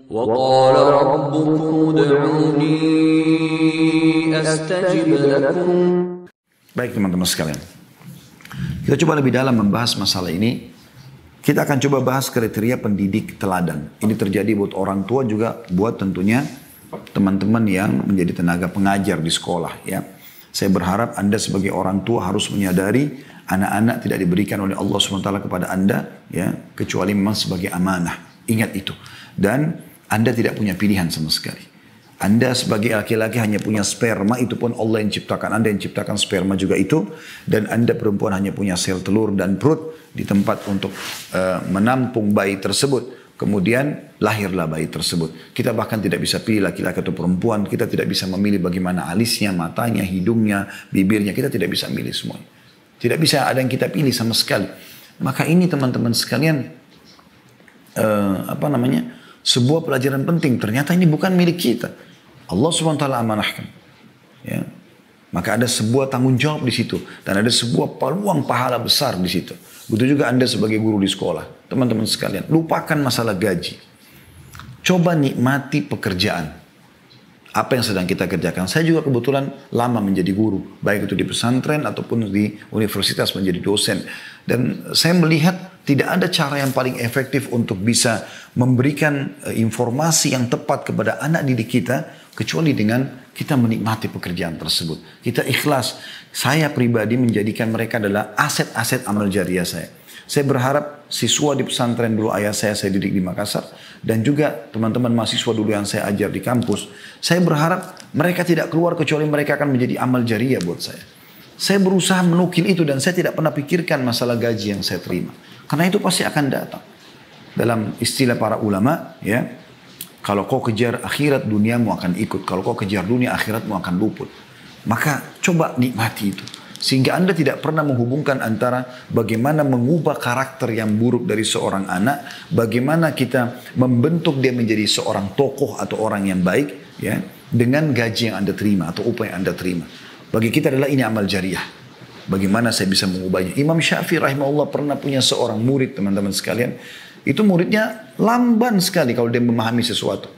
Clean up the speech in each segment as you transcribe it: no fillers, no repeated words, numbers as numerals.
وقال ربكم ادعوني أستجب لكم. Baik teman-teman sekalian, kita coba lebih dalam membahas masalah ini. Kita akan coba bahas kriteria pendidik teladan. Ini terjadi buat orang tua juga, buat tentunya teman-teman yang menjadi tenaga pengajar di sekolah. Ya, saya berharap Anda sebagai orang tua harus menyadari anak-anak tidak diberikan oleh Allah SWT kepada Anda, ya, kecuali memang sebagai amanah. Ingat itu. Dan Anda tidak punya pilihan sama sekali. Anda sebagai laki-laki hanya punya sperma, itu pun Allah yang ciptakan. Anda yang ciptakan sperma juga itu. Dan Anda perempuan hanya punya sel telur dan perut di tempat untuk menampung bayi tersebut. Kemudian lahirlah bayi tersebut. Kita bahkan tidak bisa pilih laki-laki atau perempuan. Kita tidak bisa memilih bagaimana alisnya, matanya, hidungnya, bibirnya. Kita tidak bisa milih semua. Tidak bisa ada yang kita pilih sama sekali. Maka ini teman-teman sekalian, sebuah pelajaran penting. Ternyata ini bukan milik kita. Allah SWT amanahkan. Ya. Maka ada sebuah tanggung jawab di situ. Dan ada sebuah peluang pahala besar di situ. Begitu juga Anda sebagai guru di sekolah. Teman-teman sekalian, lupakan masalah gaji. Coba nikmati pekerjaan. Apa yang sedang kita kerjakan. Saya juga kebetulan lama menjadi guru. Baik itu di pesantren ataupun di universitas menjadi dosen. Dan saya melihat tidak ada cara yang paling efektif untuk bisa memberikan informasi yang tepat kepada anak didik kita. Kecuali dengan kita menikmati pekerjaan tersebut. Kita ikhlas. Saya pribadi menjadikan mereka adalah aset-aset amal jariah saya. Saya berharap siswa di pesantren dulu ayah saya didik di Makassar. Dan juga teman-teman mahasiswa dulu yang saya ajar di kampus. Saya berharap mereka tidak keluar kecuali mereka akan menjadi amal jariah buat saya. Saya berusaha menukil itu dan saya tidak pernah pikirkan masalah gaji yang saya terima. Karena itu pasti akan datang. Dalam istilah para ulama, ya, kalau kau kejar akhirat, duniamu akan ikut. Kalau kau kejar dunia, akhiratmu akan luput. Maka coba nikmati itu. Sehingga Anda tidak pernah menghubungkan antara bagaimana mengubah karakter yang buruk dari seorang anak, bagaimana kita membentuk dia menjadi seorang tokoh atau orang yang baik, ya, dengan gaji yang Anda terima atau upah yang Anda terima. Bagi kita adalah ini amal jariah. Bagaimana saya bisa mengubahnya? Imam Syafi'i rahimahullah pernah punya seorang murid, teman-teman sekalian. Itu muridnya lamban sekali kalau dia memahami sesuatu.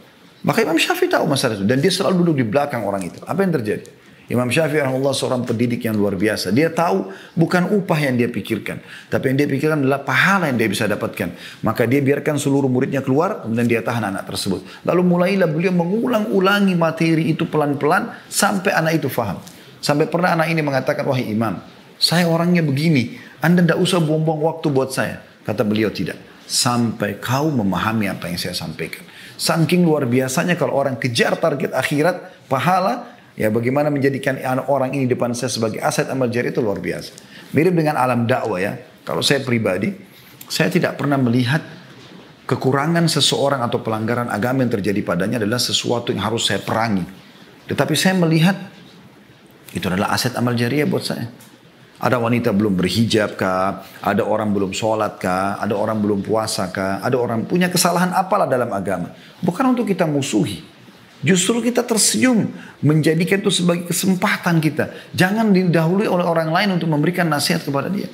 Maka Imam Syafi'i tahu masalah itu. Dan dia selalu duduk di belakang orang itu. Apa yang terjadi? Imam Syafi'i rahimahullah seorang pendidik yang luar biasa. Dia tahu bukan upah yang dia pikirkan. Tapi yang dia pikirkan adalah pahala yang dia bisa dapatkan. Maka dia biarkan seluruh muridnya keluar. Kemudian dia tahan anak tersebut. Lalu mulailah beliau mengulang-ulangi materi itu pelan-pelan. Sampai anak itu faham. Sampai pernah anak ini mengatakan, wahai imam, saya orangnya begini. Anda tidak usah buang-buang waktu buat saya. Kata beliau, tidak. Sampai kau memahami apa yang saya sampaikan. Saking luar biasanya kalau orang kejar target akhirat, pahala, ya bagaimana menjadikan orang ini depan saya sebagai aset amal jariah itu luar biasa. Mirip dengan alam dakwah ya. Kalau saya pribadi, saya tidak pernah melihat kekurangan seseorang atau pelanggaran agama yang terjadi padanya adalah sesuatu yang harus saya perangi. Tetapi saya melihat itu adalah aset amal jariah buat saya. Ada wanita belum berhijab kah? Ada orang belum sholat kah? Ada orang belum puasa kah? Ada orang punya kesalahan apalah dalam agama. Bukan untuk kita musuhi. Justru kita tersenyum. Menjadikan itu sebagai kesempatan kita. Jangan didahului oleh orang lain untuk memberikan nasihat kepada dia.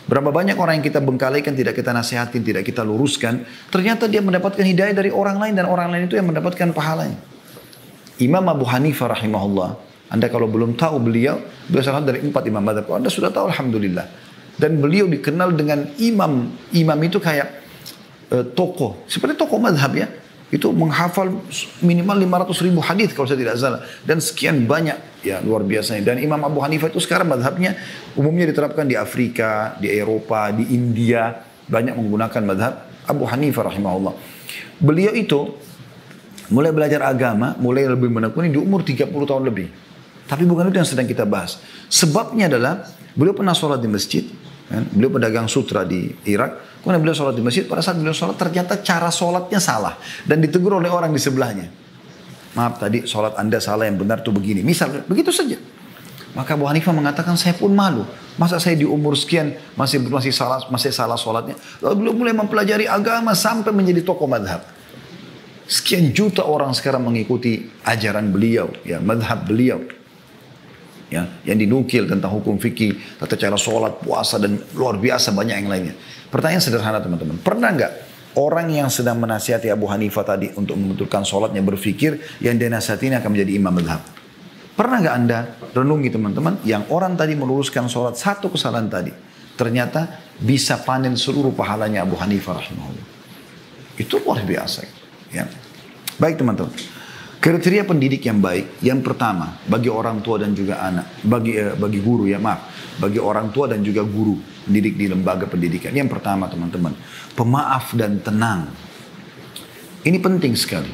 Berapa banyak orang yang kita bengkalikan, tidak kita nasihatin, tidak kita luruskan. Ternyata dia mendapatkan hidayah dari orang lain. Dan orang lain itu yang mendapatkan pahalanya. Imam Abu Hanifah rahimahullah. Anda kalau belum tahu beliau salah dari 4 imam mazhab. Anda sudah tahu alhamdulillah. Dan beliau dikenal dengan imam. Imam itu kayak tokoh. Seperti tokoh mazhab ya. Itu menghafal minimal 500.000 hadis kalau saya tidak salah. Dan sekian banyak. Ya luar biasa. Dan Imam Abu Hanifah itu sekarang mazhabnya umumnya diterapkan di Afrika, di Eropa, di India. Banyak menggunakan mazhab Abu Hanifah rahimahullah. Beliau itu mulai belajar agama, mulai lebih menekuni di umur 30 tahun lebih. Tapi bukan itu yang sedang kita bahas. Sebabnya adalah beliau pernah sholat di masjid. Kan? Beliau pedagang sutra di Irak. Kemudian beliau sholat di masjid. Pada saat beliau sholat ternyata cara sholatnya salah. Dan ditegur oleh orang di sebelahnya. Maaf tadi sholat anda salah, yang benar tuh begini. Misal begitu saja. Maka Abu Hanifah mengatakan saya pun malu. Masa saya di umur sekian masih salah sholatnya. Lalu beliau mulai mempelajari agama sampai menjadi tokoh madhab. Sekian juta orang sekarang mengikuti ajaran beliau. Ya, madhab beliau. Ya, yang dinukil tentang hukum fikih, tata cara sholat, puasa, dan luar biasa banyak yang lainnya. Pertanyaan sederhana teman-teman. Pernah nggak Orang yang sedang menasihati Abu Hanifah tadi untuk membetulkan sholatnya berpikir yang dia nasihati ini akan menjadi imam madhab. Pernah nggak Anda renungi teman-teman, yang orang tadi meluruskan sholat satu kesalahan tadi, ternyata bisa panen seluruh pahalanya Abu Hanifah rahimahullah. Itu luar biasa. Ya. Baik teman-teman, kriteria pendidik yang baik, yang pertama bagi orang tua dan juga anak, bagi guru ya maaf, bagi orang tua dan juga guru pendidik di lembaga pendidikan. Yang pertama teman-teman, pemaaf dan tenang. Ini penting sekali,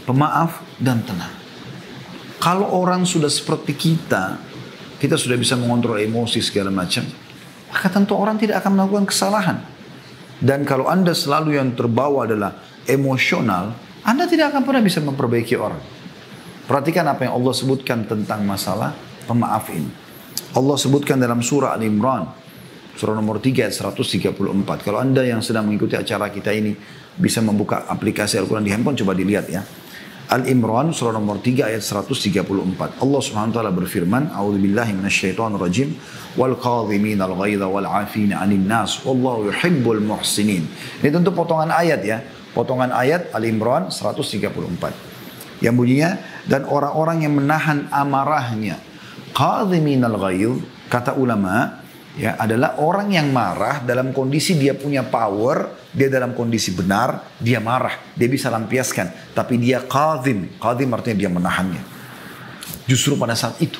pemaaf dan tenang. Kalau orang sudah seperti kita sudah bisa mengontrol emosi segala macam, maka tentu orang tidak akan melakukan kesalahan. Dan kalau Anda selalu yang terbawa adalah emosional, Anda tidak akan pernah bisa memperbaiki orang. Perhatikan apa yang Allah sebutkan tentang masalah pemaaf ini. Allah sebutkan dalam surah Al-Imran, surah nomor 3 ayat 134. Kalau Anda yang sedang mengikuti acara kita ini bisa membuka aplikasi Al-Quran di handphone, coba dilihat ya. Al-Imran surah nomor 3 ayat 134. Allah Subhanahu wa taala berfirman, "A'udzubillahi minasyaitonir rajim wal qadhiminal ghaidha wal 'afina 'anil nas wallahu yuhibbul muhsinin." Ini tentu potongan ayat ya. Potongan ayat Al-Imran 134. Yang bunyinya, dan orang-orang yang menahan amarahnya. Qadhiminal ghaidh, kata ulama, ya, adalah orang yang marah dalam kondisi dia punya power, dia dalam kondisi benar, dia marah, dia bisa lampiaskan, tapi dia qadhim artinya dia menahannya. Justru pada saat itu,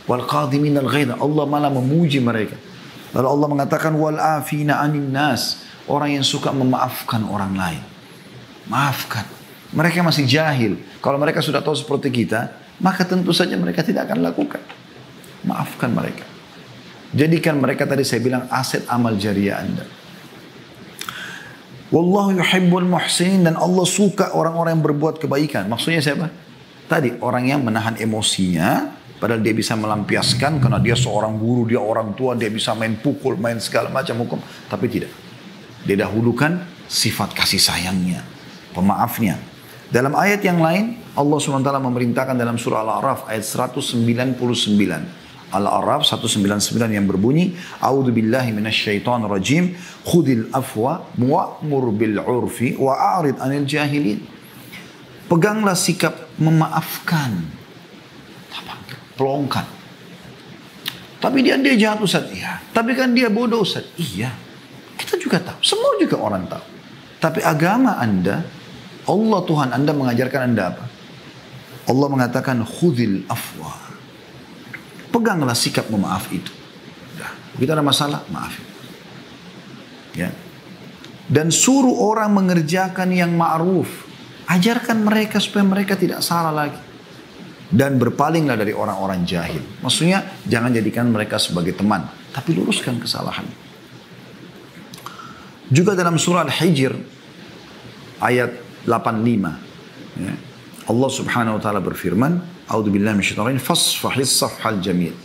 wal qadhiminal ghaidha, Allah malah memuji mereka. Lalu Allah mengatakan wal afina 'anil nas, orang yang suka memaafkan orang lain. Maafkan. Mereka masih jahil. Kalau mereka sudah tahu seperti kita, maka tentu saja mereka tidak akan lakukan. Maafkan mereka. Jadikan mereka, tadi saya bilang, aset amal jariah Anda. Wallahu yuhibbul muhsinin, dan Allah suka orang-orang yang berbuat kebaikan. Maksudnya siapa? Tadi orang yang menahan emosinya, padahal dia bisa melampiaskan karena dia seorang guru, dia orang tua, dia bisa main pukul, main segala macam hukum, tapi tidak. Dia dahulukan sifat kasih sayangnya, pemaafnya. Dalam ayat yang lain, Allah SWT memerintahkan dalam surah Al-A'raf ayat 199. Al-A'raf 199 yang berbunyi, A'udzu billahi minasyaitonir rajim, khudil afwa wa'mur bil 'urfi wa'arid 'anil jahilin. Peganglah sikap memaafkan. Pelongkan. Tapi dia jahat Ustaz. Iya. Tapi kan dia bodoh Ustaz. Iya. Kita juga tahu. Semua juga orang tahu. Tapi agama Anda, Allah Tuhan Anda mengajarkan Anda apa? Allah mengatakan khudil afwa. Peganglah sikap memaaf itu. Begitu ada masalah, maaf. Ya. Dan suruh orang mengerjakan yang ma'ruf. Ajarkan mereka supaya mereka tidak salah lagi. Dan berpalinglah dari orang-orang jahil. Maksudnya jangan jadikan mereka sebagai teman, tapi luruskan kesalahan. Juga dalam surah Al-Hijr ayat 85. Ya. Allah Subhanahu wa taala berfirman, A'udzubillahi minasyaitonir rajim, fasfahis safhal jamil.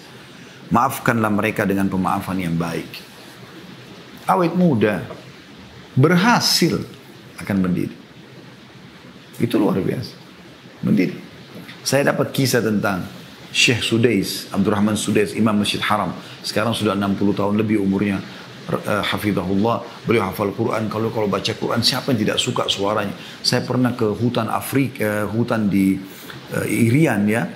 Maafkanlah mereka dengan pemaafan yang baik. Awet muda berhasil akan mendidik. Itu luar biasa. Mendidik. Saya dapat kisah tentang Syekh Sudais, Abdurrahman Sudais, Imam Masjid Haram. Sekarang sudah 60 tahun lebih umurnya. Hafizahullah, beliau hafal Quran. Kalau baca Quran, siapa yang tidak suka suaranya? Saya pernah ke hutan Afrika, hutan di Irian ya.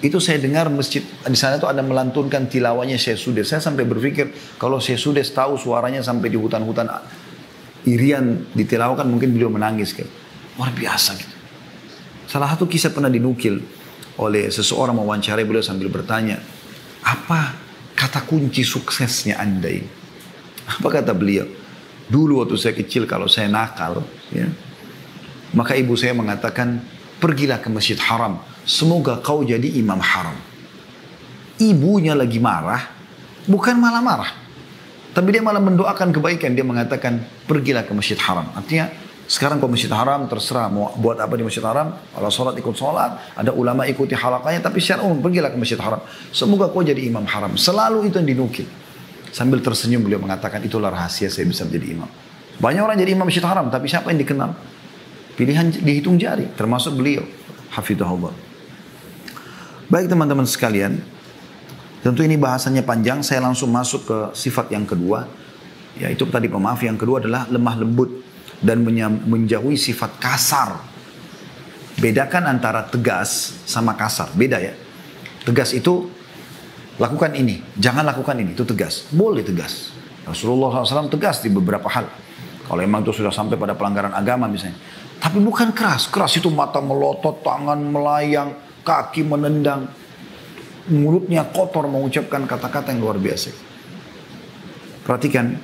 Itu saya dengar masjid di sana itu ada melantunkan tilawahnya Syekh Sudais. Saya sampai berpikir kalau Syekh Sudais tahu suaranya sampai di hutan-hutan Irian ditilawahkan, mungkin beliau menangis kan. Luar biasa gitu. Salah satu kisah pernah dinukil oleh seseorang mewawancarai beliau sambil bertanya, apa kata kunci suksesnya Anda ini? Apa kata beliau? Dulu waktu saya kecil kalau saya nakal, ya, maka ibu saya mengatakan, pergilah ke Masjid Haram, semoga kau jadi imam haram. Ibunya lagi marah, bukan malah marah, tapi dia malah mendoakan kebaikan. Dia mengatakan, pergilah ke Masjid Haram. Artinya, sekarang ke Masjid Haram terserah mau buat apa di Masjid Haram. Kalau sholat ikut sholat, ada ulama ikuti halakanya, tapi secara umum pergilah ke Masjid Haram. Semoga kau jadi imam haram. Selalu itu yang dinukil. Sambil tersenyum beliau mengatakan, itulah rahasia saya bisa menjadi imam. Banyak orang jadi imam Masjid Haram, tapi siapa yang dikenal? Pilihan dihitung jari, termasuk beliau. Hafidhahullah. Baik teman-teman sekalian, tentu ini bahasannya panjang, saya langsung masuk ke sifat yang kedua. Yaitu tadi pemaaf, yang kedua adalah lemah lembut. dan menjauhi sifat kasar. Bedakan antara tegas sama kasar, beda ya. Tegas itu lakukan ini, jangan lakukan ini, itu tegas. Boleh tegas. Rasulullah SAW tegas di beberapa hal. Kalau memang itu sudah sampai pada pelanggaran agama misalnya. Tapi bukan keras. Keras itu mata melotot, tangan melayang, kaki menendang. Mulutnya kotor mengucapkan kata-kata yang luar biasa. Perhatikan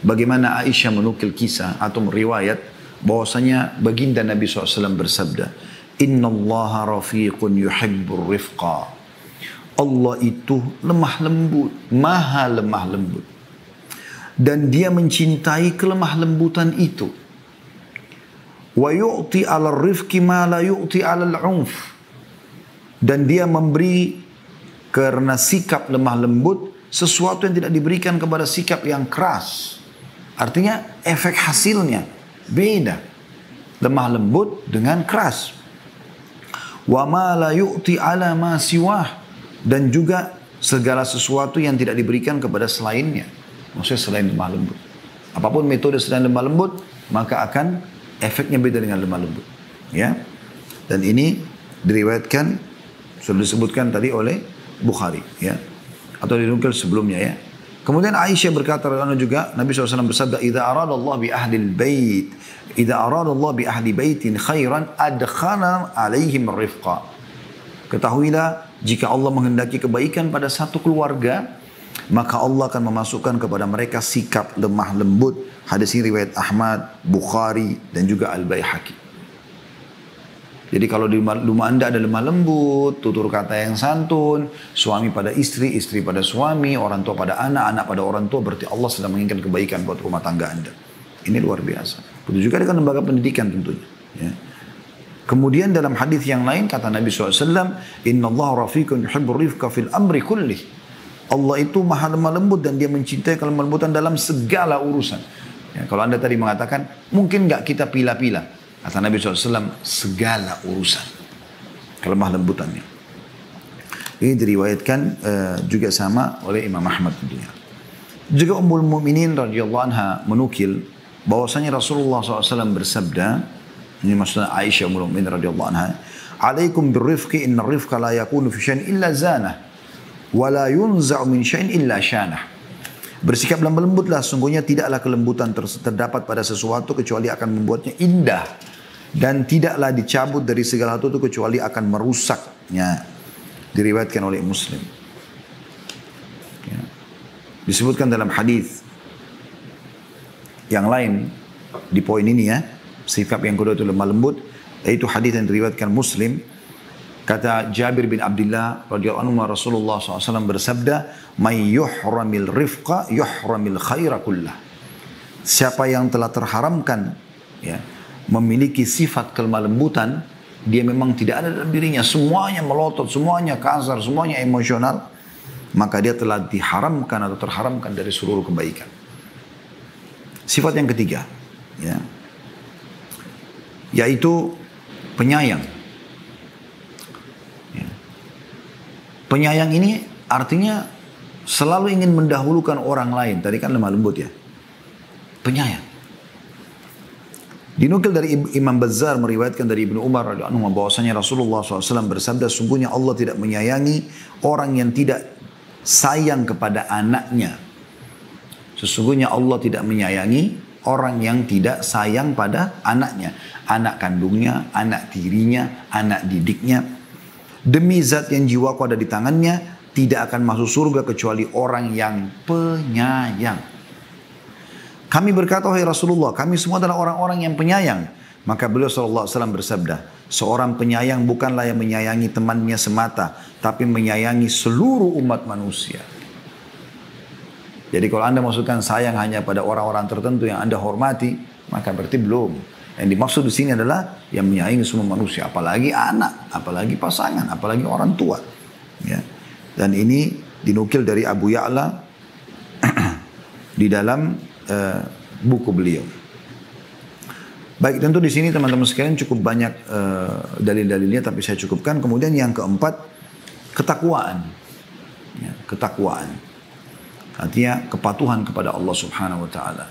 bagaimana Aisyah menukil kisah atau meriwayat bahwasanya baginda Nabi SAW bersabda, Inna allaha rafiqun yuhibbur rifqa. Allah itu lemah lembut, maha lemah lembut. Dan dia mencintai kelemah lembutan itu. Wa yu'ti 'ala rifqi ma la yu'ti 'ala al-'unf. Dan dia memberi karena sikap lemah lembut sesuatu yang tidak diberikan kepada sikap yang keras. Artinya efek hasilnya beda. Lemah lembut dengan keras. Wa ma la yu'ti 'ala ma siwah. Dan juga segala sesuatu yang tidak diberikan kepada selainnya. Maksudnya selain lemah lembut. Apapun metode selain lemah lembut, maka akan efeknya beda dengan lemah lembut. Ya. Dan ini diriwayatkan, sudah disebutkan tadi oleh Bukhari. Ya. Atau dinukil sebelumnya ya. Kemudian Aisyah berkata juga, Nabi SAW bersabda, Idza arada Allah bi ahli al-bait, Idza arada Allah bi ahli baitin khairan, adkhana alaihim rifqa. Ketahuilah, jika Allah menghendaki kebaikan pada satu keluarga, maka Allah akan memasukkan kepada mereka sikap lemah lembut. Hadis ini riwayat Ahmad, Bukhari, dan juga Al-Baihaqi. Jadi kalau di rumah anda ada lemah lembut, tutur kata yang santun, suami pada istri, istri pada suami, orang tua pada anak, anak pada orang tua, berarti Allah sedang menginginkan kebaikan buat rumah tangga anda. Ini luar biasa. Begitu juga dengan lembaga pendidikan tentunya. Ya. Kemudian dalam hadis yang lain kata Nabi SAW, Inna Allah rafiqun yuhibbur rifqa fil amri kullih. Allah itu maha lemah lembut dan dia mencintai kelemah lembutan dalam segala urusan. Ya, kalau anda tadi mengatakan, mungkin nggak kita pilih-pilih. Kata Nabi SAW, segala urusan. Kelemah lembutannya. Ini diriwayatkan juga sama oleh Imam Ahmad tentunya. Juga Ummul Mukminin radhiyallahu anha menukil bahwasanya Rasulullah SAW bersabda, ini maksudnya Aisyah Ummul Mukminin radhiyallahu anha, Alaikum birrifqi inna rifqa la yakunu fi syai'in illa zanah. Wala yunza'u min syai'in illa syanah. Bersikap lemah lembutlah, sungguhnya tidaklah kelembutan terdapat pada sesuatu kecuali akan membuatnya indah, dan tidaklah dicabut dari segala sesuatu kecuali akan merusaknya. Diriwayatkan oleh Muslim. Ya. Disebutkan dalam hadis yang lain di poin ini ya, sikap yang kedua itu lemah lembut, yaitu hadis yang diriwayatkan Muslim. Kata Jabir bin Abdullah radhiyallahu anhu, Rasulullah SAW bersabda, "May yuhramil rifqa yuhramil khaira kullah." Siapa yang telah terharamkan ya, memiliki sifat kelemah lembutan, dia memang tidak ada dalam dirinya, semuanya melotot, semuanya kasar, semuanya emosional, maka dia telah diharamkan atau terharamkan dari seluruh kebaikan. Sifat yang ketiga ya, yaitu penyayang. Penyayang ini artinya selalu ingin mendahulukan orang lain. Tadi kan lemah lembut ya. Penyayang. Dinukil dari Imam Bazzar meriwayatkan dari Ibnu Umar radhiyallahu anhu bahwasanya Rasulullah SAW bersabda, sungguhnya Allah tidak menyayangi orang yang tidak sayang kepada anaknya. Sesungguhnya Allah tidak menyayangi orang yang tidak sayang pada anaknya. Anak kandungnya, anak tirinya, anak didiknya. Demi zat yang jiwaku ada di tangannya, tidak akan masuk surga kecuali orang yang penyayang. Kami berkata, wahai Rasulullah, kami semua adalah orang-orang yang penyayang. Maka beliau SAW bersabda, seorang penyayang bukanlah yang menyayangi temannya semata, tapi menyayangi seluruh umat manusia. Jadi kalau anda maksudkan sayang hanya pada orang-orang tertentu yang anda hormati, maka berarti belum. Yang dimaksud di sini adalah yang menyayangi semua manusia, apalagi anak, apalagi pasangan, apalagi orang tua. Ya. Dan ini dinukil dari Abu Ya'la di dalam buku beliau. Baik, tentu di sini teman-teman sekalian cukup banyak dalil-dalilnya, tapi saya cukupkan. Kemudian yang keempat, ketakwaan. Ya, ketakwaan. Artinya kepatuhan kepada Allah Subhanahu Wa Taala.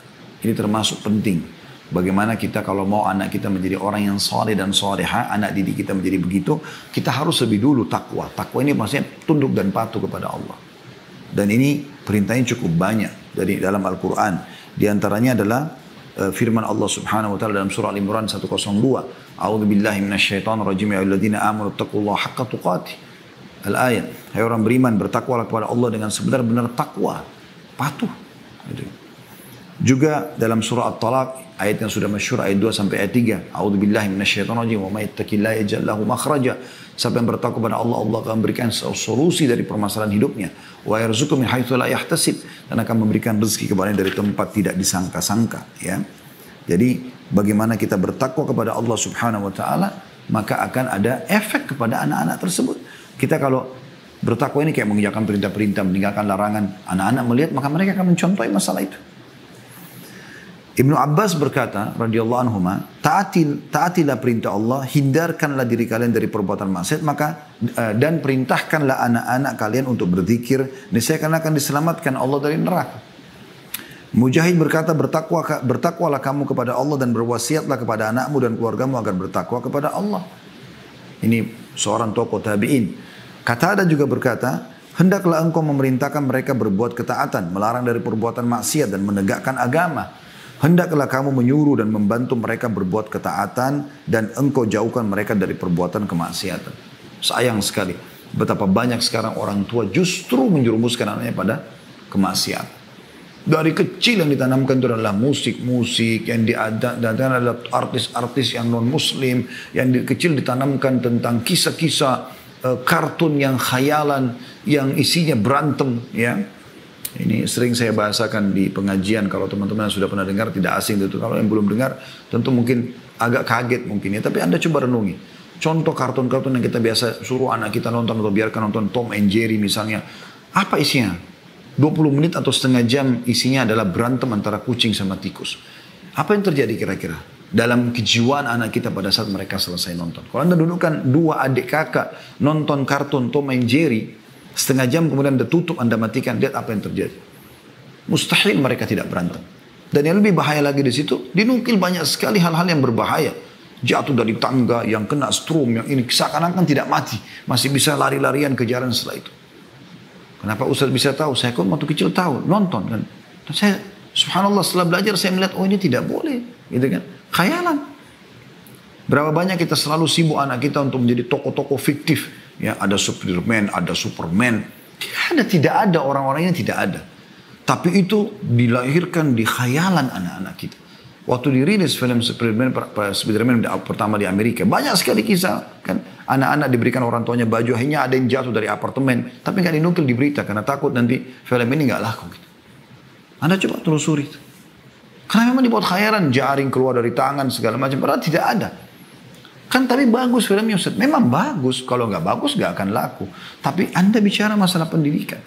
Ini termasuk penting. Bagaimana kita kalau mau anak kita menjadi orang yang saleh dan saleha, anak didik kita menjadi begitu, kita harus lebih dulu takwa. Takwa ini maksudnya tunduk dan patuh kepada Allah. Dan ini perintahnya cukup banyak dari dalam Al-Quran. Di antaranya adalah firman Allah Subhanahu wa taala dalam surah Al-Imran 102. A'udzubillahi minasyaitonirrajim ya ayyuhalladzina amanu taqullaha haqqa tuqatih. Al-ayat. Hai orang beriman, bertakwalah kepada Allah dengan sebenar-benar takwa, patuh. Gitu. Juga dalam surah At-Talaq, ayat yang sudah masyhur ayat 2 sampai ayat 3. A'udzubillahi minasyaitonirrajim wa may yattaqillaha yaj'al lahu makhraja. Siapa yang bertakwa kepada Allah, Allah akan memberikan solusi dari permasalahan hidupnya. Wa yarzuqhu min haitsu la yahtasib, dan akan memberikan rezeki kepadanya dari tempat tidak disangka-sangka, ya. Jadi bagaimana kita bertakwa kepada Allah Subhanahu wa taala, maka akan ada efek kepada anak-anak tersebut. Kita kalau bertakwa ini kayak mengerjakan perintah-perintah, meninggalkan larangan, anak-anak melihat maka mereka akan mencontohi masalah itu. Ibnu Abbas berkata, radhiyallahu anhuma, taatilah perintah Allah, hindarkanlah diri kalian dari perbuatan maksiat, maka dan perintahkanlah anak-anak kalian untuk berzikir, niscaya akan diselamatkan Allah dari neraka. Mujahid berkata, bertakwalah kamu kepada Allah dan berwasiatlah kepada anakmu dan keluargamu agar bertakwa kepada Allah. Ini seorang tokoh tabi'in. Qatada juga berkata, hendaklah engkau memerintahkan mereka berbuat ketaatan, melarang dari perbuatan maksiat dan menegakkan agama. Hendaklah kamu menyuruh dan membantu mereka berbuat ketaatan dan engkau jauhkan mereka dari perbuatan kemaksiatan. Sayang sekali betapa banyak sekarang orang tua justru menjerumuskan anaknya pada kemaksiatan. Dari kecil yang ditanamkan itu adalah musik-musik, yang diadakan adalah artis-artis yang non-muslim, yang kecil ditanamkan tentang kisah-kisah kartun yang khayalan, yang isinya berantem, ya. Ini sering saya bahasakan di pengajian, kalau teman-teman yang sudah pernah dengar tidak asing itu. Kalau yang belum dengar tentu mungkin agak kaget mungkin ya. Tapi Anda coba renungi. Contoh kartun-kartun yang kita biasa suruh anak kita nonton atau biarkan nonton Tom and Jerry misalnya. Apa isinya? 20 menit atau setengah jam isinya adalah berantem antara kucing sama tikus. Apa yang terjadi kira-kira dalam kejiwaan anak kita pada saat mereka selesai nonton? Kalau Anda dudukkan dua adik kakak nonton kartun Tom and Jerry, setengah jam kemudian Anda tutup, Anda matikan, lihat apa yang terjadi. Mustahil mereka tidak berantem. Dan yang lebih bahaya lagi di situ, dinukil banyak sekali hal-hal yang berbahaya. Jatuh dari tangga, yang kena strom, yang ini seakan-akan tidak mati. Masih bisa lari-larian kejaran setelah itu. Kenapa Ustaz bisa tahu? Saya kan waktu kecil tahu, nonton kan. Dan saya, subhanallah, setelah belajar saya melihat, oh ini tidak boleh. Gitu kan. Khayalan. Berapa banyak kita selalu sibuk anak kita untuk menjadi tokoh-tokoh fiktif. Ya, ada Spiderman, ada Superman. Tidak ada orang-orangnya, tidak ada. Tapi itu dilahirkan di khayalan anak-anak kita. Waktu dirilis film Spiderman pertama di Amerika, banyak sekali kisah kan. Anak-anak diberikan orang tuanya baju, hanya ada yang jatuh dari apartemen, tapi nggak dinukil di berita karena takut nanti film ini nggak laku. Gitu. Anda coba telusuri itu. Karena memang dibuat khayalan, jaring keluar dari tangan segala macam, padahal tidak ada. Kan tapi bagus filmnya Ustaz. Memang bagus. Kalau nggak bagus nggak akan laku. Tapi Anda bicara masalah pendidikan.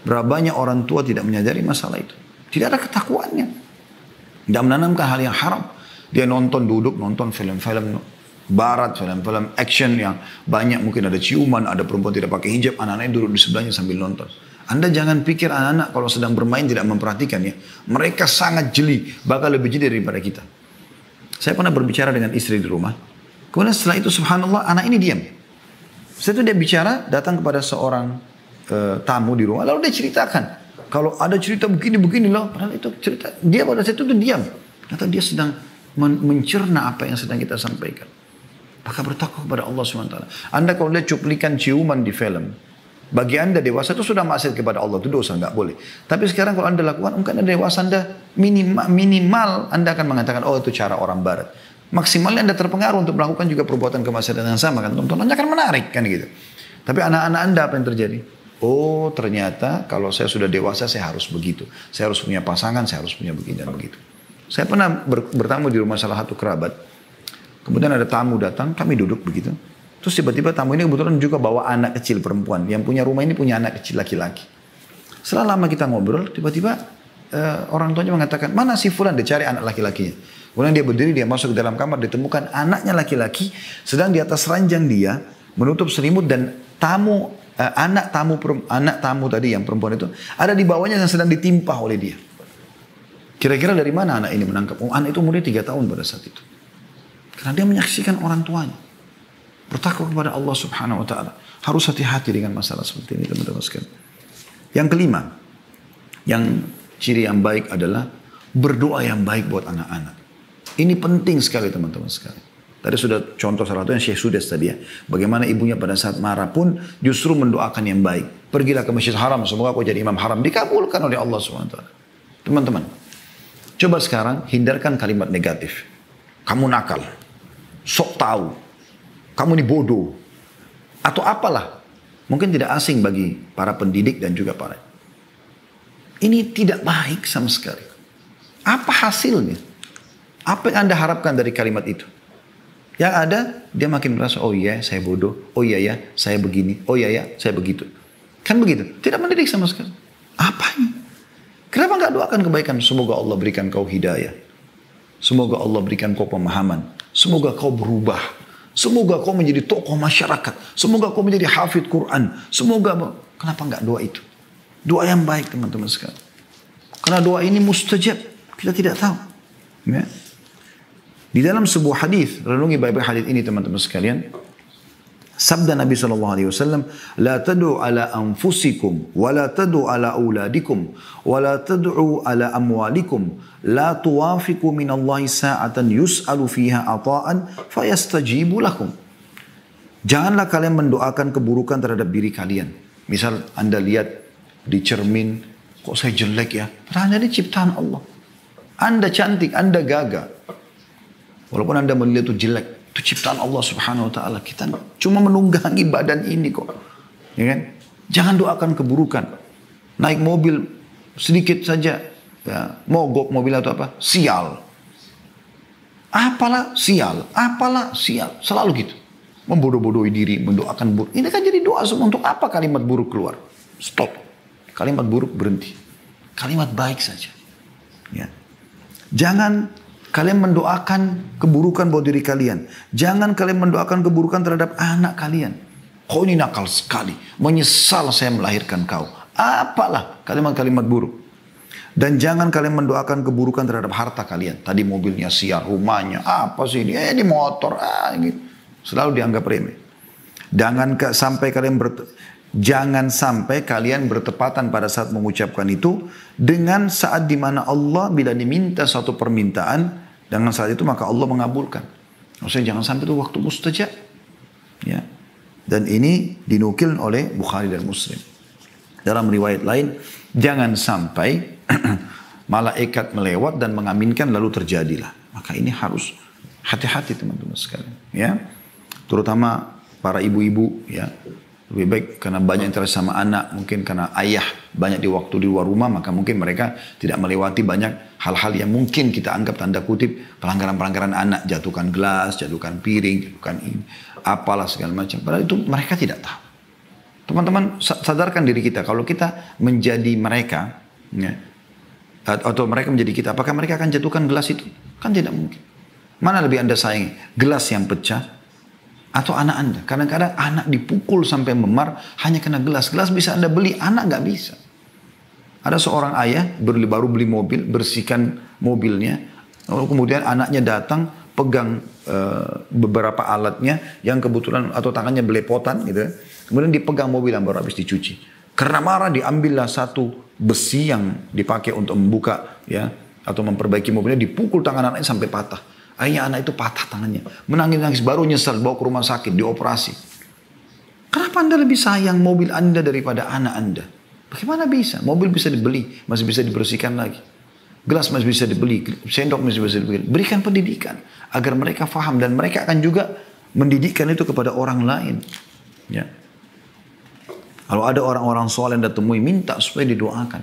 Berapa banyak orang tua tidak menyadari masalah itu. Tidak ada ketakwaannya. Tidak menanamkan hal yang haram. Dia duduk nonton film-film barat, film-film action yang banyak. Mungkin ada ciuman, ada perempuan tidak pakai hijab. Anak-anaknya duduk di sebelahnya sambil nonton. Anda jangan pikir anak-anak kalau sedang bermain tidak memperhatikan ya. Mereka sangat jeli. Bahkan lebih jeli daripada kita. Saya pernah berbicara dengan istri di rumah. Kemudian setelah itu subhanallah anak ini diam. Setelah itu dia bicara, datang kepada seorang tamu di rumah. Lalu dia ceritakan. Kalau ada cerita begini loh. Padahal itu cerita. Dia pada saat itu diam. Ternyata dia sedang mencerna apa yang sedang kita sampaikan. Maka bertakwa kepada Allah SWT. Anda kalau lihat cuplikan ciuman di film. Bagi Anda dewasa itu sudah maksiat kepada Allah. Itu dosa, nggak boleh. Tapi sekarang kalau Anda lakukan, mungkin Anda dewasa, Anda minimal Anda akan mengatakan, oh itu cara orang barat. Maksimalnya Anda terpengaruh untuk melakukan juga perbuatan kemaksiatan yang sama kan. Tontonannya kan menarik kan gitu. Tapi anak-anak Anda apa yang terjadi? Oh ternyata kalau saya sudah dewasa saya harus begitu. Saya harus punya pasangan, saya harus punya begini dan begitu. Saya pernah bertamu di rumah salah satu kerabat. Kemudian ada tamu datang, kami duduk begitu. Terus tiba-tiba tamu ini kebetulan juga bawa anak kecil perempuan. Yang punya rumah ini punya anak kecil laki-laki. Setelah lama kita ngobrol, tiba-tiba orang tuanya mengatakan, mana si Fulan? Dia cari anak laki-lakinya. Kemudian dia berdiri, dia masuk ke dalam kamar, ditemukan anaknya laki-laki sedang di atas ranjang dia menutup selimut dan anak tamu tadi yang perempuan itu ada di bawahnya yang sedang ditimpah oleh dia. Kira-kira dari mana anak ini menangkap? Oh, anak itu umurnya 3 tahun pada saat itu. Karena dia menyaksikan orang tuanya. Bertakwa kepada Allah Subhanahu wa ta'ala. Harus hati-hati dengan masalah seperti ini, teman-teman sekalian. Yang kelima, yang ciri yang baik adalah berdoa yang baik buat anak-anak. Ini penting sekali, teman-teman sekalian. Tadi sudah contoh salah satunya Syekh Sudes tadi ya. Bagaimana ibunya pada saat marah pun justru mendoakan yang baik. Pergilah ke Masjid Haram, semoga kau jadi imam haram. Dikabulkan oleh Allah SWT. Teman-teman, coba sekarang hindarkan kalimat negatif. Kamu nakal, sok tahu, kamu ini bodoh, atau apalah. Mungkin tidak asing bagi para pendidik dan juga para. Ini tidak baik sama sekali. Apa hasilnya? Apa yang Anda harapkan dari kalimat itu? Yang ada, dia makin merasa, oh iya saya bodoh, oh iya ya saya begini, oh iya ya saya begitu. Kan begitu, tidak mendidik sama sekali. Apanya? Kenapa nggak doakan kebaikan? Semoga Allah berikan kau hidayah. Semoga Allah berikan kau pemahaman. Semoga kau berubah. Semoga kau menjadi tokoh masyarakat. Semoga kau menjadi hafidh Quran. Semoga, kenapa nggak doa itu? Doa yang baik, teman-teman sekalian. Karena doa ini mustajab, kita tidak tahu. Ya. Di dalam sebuah hadis, renungi baik-baik hadis ini teman-teman sekalian. Sabda Nabi SAW, La tad'u ala anfusikum, wa la tad'u ala auladikum, wa la tad'u ala amwalikum, la tuwafiku minallahi sa'atan yus'alu fiha ata'an, fayastajibu lakum. Janganlah kalian mendoakan keburukan terhadap diri kalian. Misal Anda lihat di cermin, kok saya jelek ya? Padahal ini ciptaan Allah. Anda cantik, Anda gagah. Walaupun Anda melihat itu jelek, itu ciptaan Allah Subhanahu wa ta'ala. Kita cuma menunggangi badan ini kok. Ya kan? Jangan doakan keburukan. Naik mobil sedikit saja, ya, mogok mobil atau apa, sial. Apalah sial, apalah sial. Selalu gitu. Membodoh-bodohi diri, mendoakan buruk. Ini kan jadi doa semua. Untuk apa kalimat buruk keluar? Stop. Kalimat buruk berhenti. Kalimat baik saja. Ya. Jangan kalian mendoakan keburukan buat diri kalian. Jangan kalian mendoakan keburukan terhadap anak kalian. Kau ini nakal sekali. Menyesal saya melahirkan kau. Apalah kalimat-kalimat buruk. Dan jangan kalian mendoakan keburukan terhadap harta kalian. Tadi mobilnya siar, rumahnya. Apa sih ini? Ini motor. Gitu. Selalu dianggap remeh. Jangan sampai kalian bertepatan pada saat mengucapkan itu dengan saat dimana Allah bila diminta satu permintaan, dengan saat itu maka Allah mengabulkan. Maksudnya jangan sampai itu waktu mustajab. Ya. Dan ini dinukil oleh Bukhari dan Muslim. Dalam riwayat lain, jangan sampai malaikat melewat dan mengaminkan lalu terjadilah. Maka ini harus hati-hati teman-teman sekalian. Ya. Terutama para ibu-ibu ya. Lebih baik karena banyak interaksi sama anak, mungkin karena ayah banyak di waktu di luar rumah, maka mungkin mereka tidak melewati banyak hal-hal yang mungkin kita anggap tanda kutip pelanggaran-pelanggaran anak, jatuhkan gelas, jatuhkan piring, jatuhkan ini, apalah segala macam. Padahal itu mereka tidak tahu. Teman-teman sadarkan diri kita, kalau kita menjadi mereka, ya, atau mereka menjadi kita, apakah mereka akan jatuhkan gelas itu? Kan tidak mungkin. Mana lebih Anda sayangi? Gelas yang pecah atau anak Anda? Kadang-kadang anak dipukul sampai memar hanya kena gelas. Gelas bisa Anda beli, anak nggak bisa. Ada seorang ayah baru beli mobil, bersihkan mobilnya, lalu kemudian anaknya datang pegang beberapa alatnya yang kebetulan atau tangannya belepotan gitu. Kemudian dipegang mobil yang baru habis dicuci. Karena marah diambillah satu besi yang dipakai untuk membuka ya atau memperbaiki mobilnya, dipukul tangan anaknya sampai patah. Akhirnya anak itu patah tangannya. Menangis-nangis, baru nyesal, bawa ke rumah sakit, dioperasi. Kenapa Anda lebih sayang mobil Anda daripada anak Anda? Bagaimana bisa? Mobil bisa dibeli, masih bisa dibersihkan lagi. Gelas masih bisa dibeli, sendok masih bisa dibeli. Berikan pendidikan, agar mereka faham. Dan mereka akan juga mendidikkan itu kepada orang lain. Ya. Kalau ada orang-orang soleh yang temui, minta supaya didoakan.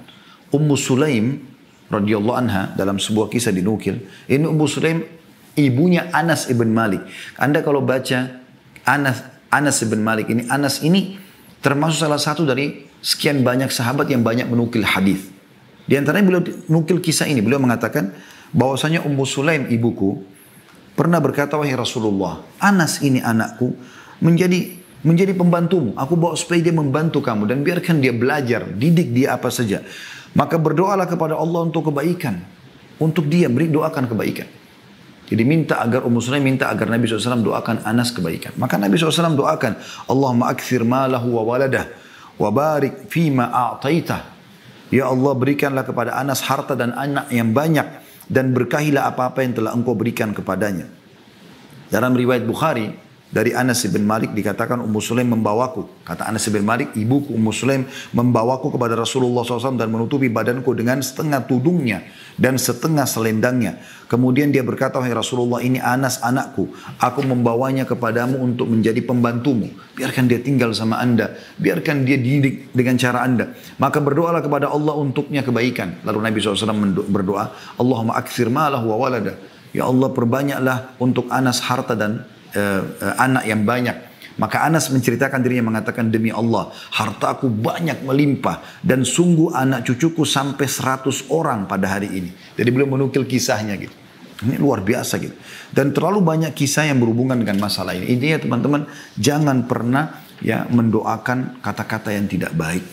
Ummu Sulaim, radhiyallahu anha, dalam sebuah kisah dinukil. Ini Ummu Sulaim, ibunya Anas ibn Malik. Anda kalau baca Anas ibn Malik ini, Anas ini termasuk salah satu dari sekian banyak sahabat yang banyak menukil hadis. Di antaranya beliau nukil kisah ini. Beliau mengatakan bahwasanya Ummu Sulaim ibuku pernah berkata, wahai Rasulullah, Anas ini anakku menjadi pembantumu. Aku bawa supaya dia membantu kamu dan biarkan dia belajar, didik dia apa saja. Maka berdoalah kepada Allah untuk kebaikan. Untuk dia doakan kebaikan. Jadi minta agar Ummu Sulaim minta agar Nabi SAW doakan Anas kebaikan. Maka Nabi SAW doakan, Allahumma akthir malahu wa waladah wa barik fima a'taitah. Ya Allah, berikanlah kepada Anas harta dan anak yang banyak dan berkahilah apa-apa yang telah Engkau berikan kepadanya. Dalam riwayat Bukhari dari Anas bin Malik dikatakan Ummu Sulaim membawaku. Kata Anas bin Malik, ibuku Ummu Sulaim membawaku kepada Rasulullah SAW dan menutupi badanku dengan setengah tudungnya dan setengah selendangnya. Kemudian dia berkata, wahai Rasulullah, ini Anas anakku. Aku membawanya kepadamu untuk menjadi pembantumu. Biarkan dia tinggal sama anda. Biarkan dia didik dengan cara anda. Maka berdoalah kepada Allah untuknya kebaikan. Lalu Nabi SAW berdoa, Allahumma akthir malahu wa walada. Ya Allah, perbanyaklah untuk Anas harta dan anak yang banyak. Maka Anas menceritakan dirinya mengatakan, demi Allah, hartaku banyak melimpah dan sungguh anak cucuku sampai 100 orang pada hari ini. Jadi beliau menukil kisahnya gitu. Ini luar biasa gitu. Dan terlalu banyak kisah yang berhubungan dengan masalah ini. Intinya teman-teman, jangan pernah ya mendoakan kata-kata yang tidak baik.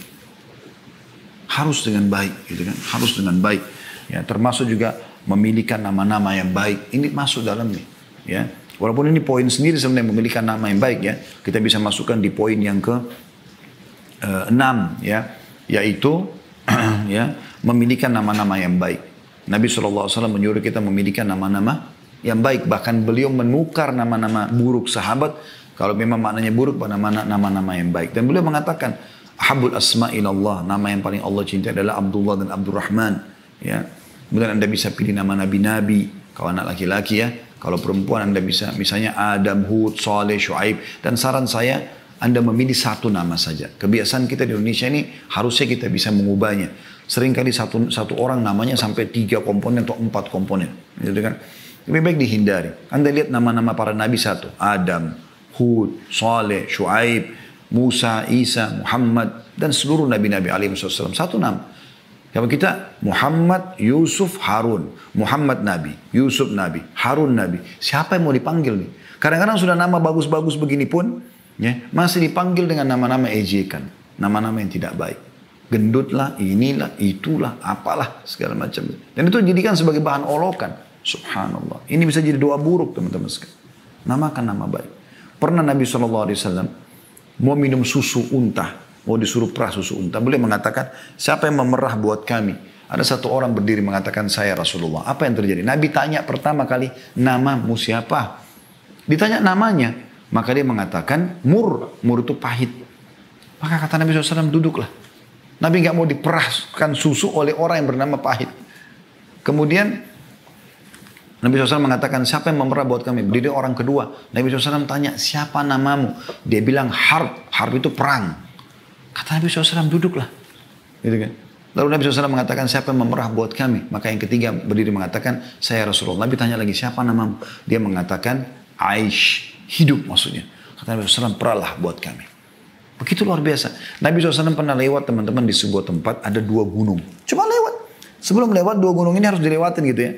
Harus dengan baik gitu kan. Harus dengan baik. Ya, termasuk juga memilihkan nama-nama yang baik. Ini masuk dalamnya ya. Walaupun ini poin sendiri sebenarnya memiliki nama yang baik ya. Kita bisa masukkan di poin yang ke 6 ya. Yaitu ya, memiliki nama-nama yang baik. Nabi SAW menyuruh kita memiliki nama-nama yang baik. Bahkan beliau menukar nama-nama buruk sahabat. Kalau memang maknanya buruk pada nama-nama yang baik. Dan beliau mengatakan, Ahabul asma ilallah. Nama yang paling Allah cintai adalah Abdullah dan Abdurrahman. Ya. Kemudian anda bisa pilih nama nabi-nabi. Kalau anak laki-laki ya. Kalau perempuan anda bisa misalnya Adam, Hud, Saleh, Shu'aib. Dan saran saya anda memilih satu nama saja. Kebiasaan kita di Indonesia ini harusnya kita bisa mengubahnya. Seringkali satu orang namanya sampai 3 komponen atau 4 komponen. Gitu kan? Lebih baik dihindari. Anda lihat nama-nama para nabi satu. Adam, Hud, Saleh, Shu'aib, Musa, Isa, Muhammad. Dan seluruh nabi-nabi alaihi wasallam. Satu nama. Kalau kita Muhammad, Yusuf, Harun. Muhammad Nabi, Yusuf Nabi, Harun Nabi. Siapa yang mau dipanggil nih? Kadang-kadang sudah nama bagus-bagus begini pun, ya, masih dipanggil dengan nama-nama ejekan. Nama-nama yang tidak baik. Gendutlah, inilah, itulah, apalah, segala macam. Dan itu dijadikan sebagai bahan olokan. Subhanallah. Ini bisa jadi doa buruk teman-teman sekalian. Namakan nama baik. Pernah Nabi SAW mau minum susu unta. Mau disuruh perah susu unta. Beliau mengatakan, siapa yang memerah buat kami? Ada satu orang berdiri mengatakan, saya Rasulullah. Apa yang terjadi? Nabi tanya pertama kali, namamu siapa? Ditanya namanya. Maka dia mengatakan, Mur. Mur itu pahit. Maka kata Nabi SAW, duduklah. Nabi nggak mau diperahkan susu oleh orang yang bernama pahit. Kemudian, Nabi SAW mengatakan, siapa yang memerah buat kami? Berdiri orang kedua. Nabi SAW tanya, siapa namamu? Dia bilang, Harb. Harb itu perang. Kata Nabi SAW, duduklah. Gitu kan? Lalu Nabi SAW mengatakan, siapa yang memerah buat kami? Maka yang ketiga berdiri mengatakan, saya Rasulullah. Nabi tanya lagi, siapa namamu? Dia mengatakan, Aish. Hidup maksudnya. Kata Nabi SAW, perahlah buat kami. Begitu luar biasa. Nabi SAW pernah lewat teman-teman di sebuah tempat, ada 2 gunung. Cuma lewat. Sebelum lewat 2 gunung ini harus dilewatin gitu ya.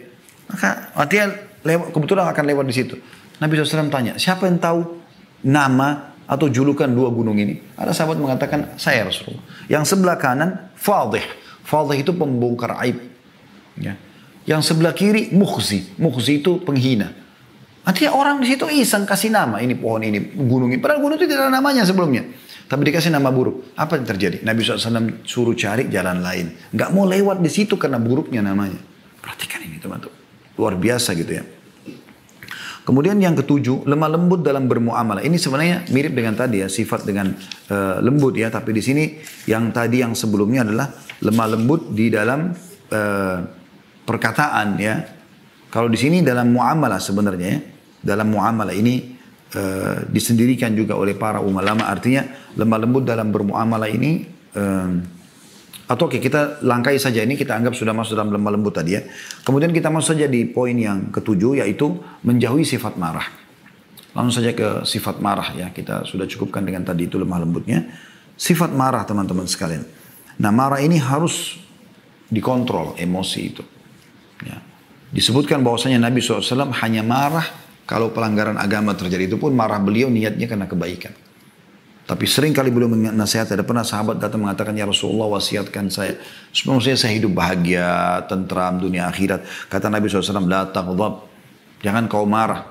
Maka artinya kebetulan akan lewat di situ. Nabi SAW tanya, siapa yang tahu nama atau julukan 2 gunung ini? Ada sahabat mengatakan, saya Rasulullah. Yang sebelah kanan, Fadih. Fadih itu pembongkar aib. Ya. Yang sebelah kiri, Mukhzi. Mukhzi itu penghina. Artinya orang di situ iseng kasih nama. Ini pohon ini, gunung ini. Padahal gunung itu tidak ada namanya sebelumnya. Tapi dikasih nama buruk. Apa yang terjadi? Nabi SAW suruh cari jalan lain. Nggak mau lewat di situ karena buruknya namanya. Perhatikan ini teman-teman. Luar biasa gitu ya. Kemudian yang ketujuh, lemah lembut dalam bermuamalah. Ini sebenarnya mirip dengan tadi ya, sifat dengan lembut ya. Tapi di sini yang tadi yang sebelumnya adalah lemah lembut di dalam perkataan ya. Kalau di sini dalam muamalah sebenarnya ya. Dalam muamalah ini disendirikan juga oleh para ulama. Artinya lemah lembut dalam bermuamalah ini atau oke, kita langkai saja ini, kita anggap sudah masuk dalam lemah lembut tadi ya. Kemudian kita masuk saja di poin yang ketujuh, yaitu menjauhi sifat marah. Langsung saja ke sifat marah ya. Kita sudah cukupkan dengan tadi itu lemah lembutnya. Sifat marah teman-teman sekalian. Nah, marah ini harus dikontrol emosi itu. Ya. Disebutkan bahwasanya Nabi SAW hanya marah kalau pelanggaran agama terjadi. Itu pun marah beliau niatnya karena kebaikan. Tapi sering kali beliau menasihati. Ada pernah sahabat datang mengatakan, ya Rasulullah wasiatkan saya. Supaya saya hidup bahagia, tentram, dunia akhirat. Kata Nabi SAW, la taghdab. Jangan kau marah.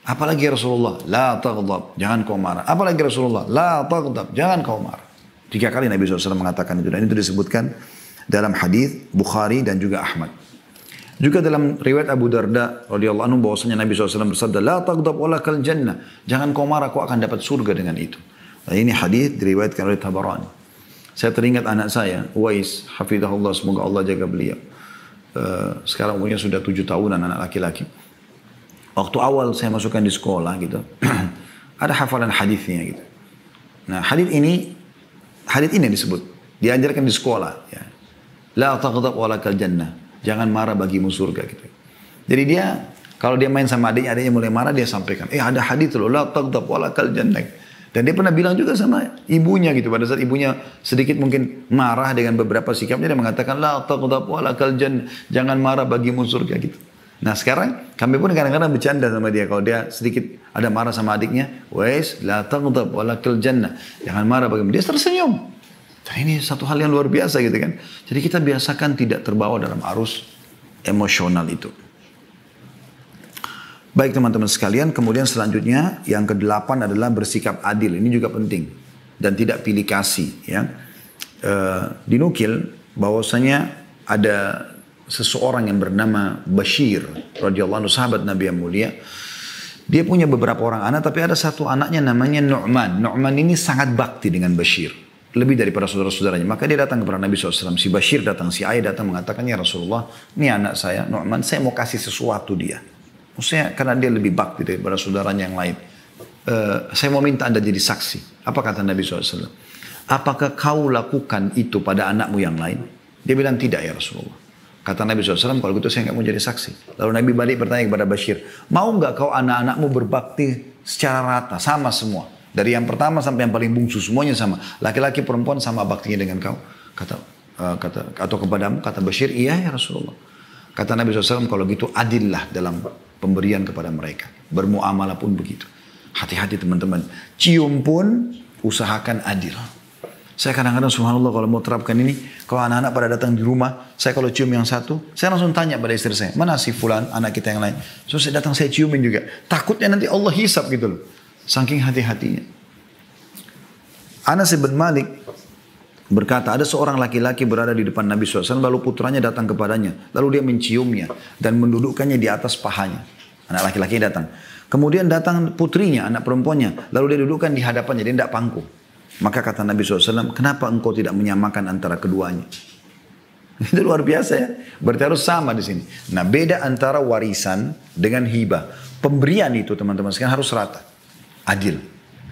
Apalagi ya Rasulullah, la taghdab. Jangan kau marah. Apalagi Rasulullah, la taghdab. Jangan kau marah. 3 kali Nabi SAW mengatakan itu. Dan itu disebutkan dalam hadis Bukhari dan juga Ahmad. Juga dalam riwayat Abu Darda radhiyallahu anhu bahwasanya Nabi SAW bersabda, la taghdab walakal jannah. Jangan kau marah, kau akan dapat surga dengan itu. Nah, ini hadis diriwayatkan oleh Tabarani. Saya teringat anak saya, Uwais, hafizahullah, semoga Allah jaga beliau. Sekarang umurnya sudah 7 tahunan, anak laki-laki. Waktu awal saya masukkan di sekolah gitu, ada hafalan hadisnya gitu. Nah, hadis ini disebut, diajarkan di sekolah. Ya. La taghdab walakal jannah. Jangan marah bagimu surga gitu. Jadi dia, kalau dia main sama adiknya mulai marah, dia sampaikan, ada hadis loh, la taghdab walakal jannah. Dan dia pernah bilang juga sama ibunya gitu. Pada saat ibunya sedikit mungkin marah dengan beberapa sikapnya, dia mengatakan, la taghdab walakal jannah. Jangan marah bagimu surga gitu. Nah sekarang, kami pun kadang-kadang bercanda sama dia. Kalau dia sedikit ada marah sama adiknya, wais, la taghdab walakal jannah. Jangan marah bagimu. Dia tersenyum. Dan ini satu hal yang luar biasa gitu kan. Jadi kita biasakan tidak terbawa dalam arus emosional itu. Baik teman-teman sekalian, kemudian selanjutnya yang ke-8 adalah bersikap adil. Ini juga penting. Dan tidak pilih kasih. Ya. Dinukil bahwasanya ada seseorang yang bernama Bashir radhiyallahu anhu, sahabat Nabi yang mulia. Dia punya beberapa orang anak, tapi ada satu anaknya namanya Nu'man. Nu'man ini sangat bakti dengan Bashir. Lebih daripada saudara-saudaranya. Maka dia datang kepada Nabi SAW. Si Bashir datang, si ayah datang mengatakan, ya Rasulullah, ini anak saya, Nu'man, saya mau kasih sesuatu dia. Maksudnya karena dia lebih bakti daripada saudaranya yang lain. Saya mau minta anda jadi saksi. Apa kata Nabi SAW? Apakah kau lakukan itu pada anakmu yang lain? Dia bilang tidak ya Rasulullah. Kata Nabi SAW, kalau gitu saya nggak mau jadi saksi. Lalu Nabi balik bertanya kepada Bashir, mau nggak kau anak-anakmu berbakti secara rata, sama semua? Dari yang pertama sampai yang paling bungsu semuanya sama. Laki-laki perempuan sama baktinya dengan kau. Atau kepadamu, kata Bashir, iya ya Rasulullah. Kata Nabi SAW, kalau gitu adillah dalam pemberian kepada mereka. Bermuamalah pun begitu. Hati-hati teman-teman. Cium pun usahakan adil. Saya kadang-kadang subhanallah kalau mau terapkan ini, kalau anak-anak pada datang di rumah, saya kalau cium yang satu, saya langsung tanya pada istri saya, mana si fulan, anak kita yang lain. So saya datang saya ciumin juga. Takutnya nanti Allah hisap gitu loh. Saking hati-hatinya. Anas bin Malik berkata, ada seorang laki-laki berada di depan Nabi SAW, lalu putranya datang kepadanya. Lalu dia menciumnya dan mendudukkannya di atas pahanya. Anak laki-laki datang. Kemudian datang putrinya, anak perempuannya. Lalu dia dudukkan di hadapannya, dia tidak pangku. Maka kata Nabi SAW, kenapa engkau tidak menyamakan antara keduanya? Itu luar biasa ya. Berarti harus sama di sini. Nah beda antara warisan dengan hibah. Pemberian itu teman-teman sekalian harus rata. Adil,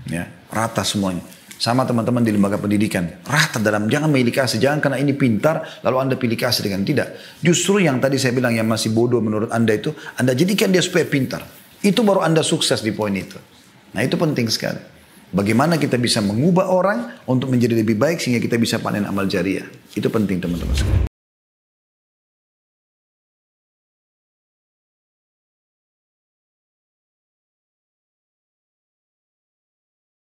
ya, rata semuanya. Sama teman-teman di lembaga pendidikan, rata dalam, jangan pilih kasih, jangan karena ini pintar, lalu anda pilih kasih dengan tidak. Justru yang tadi saya bilang yang masih bodoh menurut anda itu, anda jadikan dia supaya pintar. Itu baru anda sukses di poin itu. Nah itu penting sekali. Bagaimana kita bisa mengubah orang untuk menjadi lebih baik sehingga kita bisa panen amal jariah. Itu penting teman-teman sekalian.